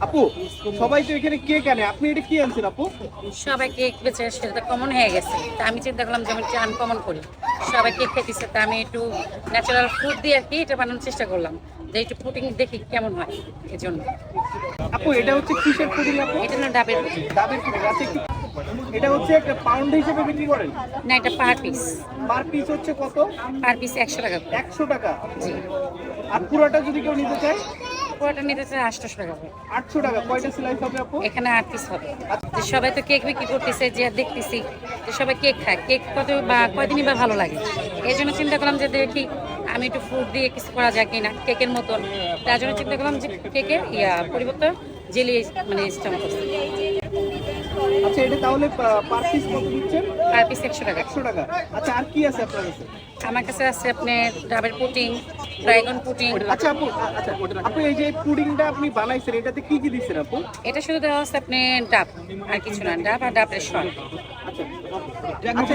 আপু, সবাই তো এখানে কেক আনে, আপনি এটা কি আনছেন আপু? সবাই কেক বেচে সেটা কমন হয়ে গেছে, তা আমি চিন্তা করলাম যে আমি একটু আনকমন করি। সবাই কেক খেতেছে, তা আমি একটু ন্যাচারাল ফ্রুট দিয়ে আর কি এটা বানানোর চেষ্টা করলাম, যে একটু পুটিং দেখি কেমন হয় এজন্য। আপু, এটা হচ্ছে কিসের পুডিং আপু? এটা না ডাবের পুটিং। ডাবের পুডিং। আচ্ছা, এটা হচ্ছে একটা পাউন্ড হিসেবে বিক্রি করেন? না, এটা পার পিস। পার পিস হচ্ছে কত? পার পিস 100 টাকা করে। 100 টাকা। জি। আর পুরোটা যদি কেউ নিতে চায়? পুরোটা নিতে চাই 800 টাকা করে। 800 টাকা। কয়টা স্লাইস হবে আপু? এখানে 8 পিস হবে। যে সবাই তো কেক বিক্রি করতেছে, যে দেখতেছি যে সবাই কেক খায়, কেক কত বা কয়দিনই বা ভালো লাগে। এই জন্য চিন্তা করলাম যে দেখি আমি একটু ফ্রুট দিয়ে কিছু করা যায় কিনা কেকের মতন। তার জন্য চিন্তা করলাম যে কেকের পরিবর্তে জেলি মানে সিস্টেম করছি। আচ্ছা, এটা তাহলে পার পিস কত দিচ্ছেন? পার পিস 100 টাকা। 100 টাকা। আচ্ছা, আর কি আছে আপনার কাছে? আমার কাছে আছে আপনার ডাবের পুটিং, ড্রাগন পুটিং। আচ্ছা আপু, আচ্ছা আপু, এই যে পুডিংটা আপনি বানাইছেন, এটাতে কি কি দিচ্ছেন আপু? এটা শুধু দেওয়া আছে আপনার ডাব, আর কিছু না, ডাব আর ডাবের সর। আচ্ছা, আচ্ছা,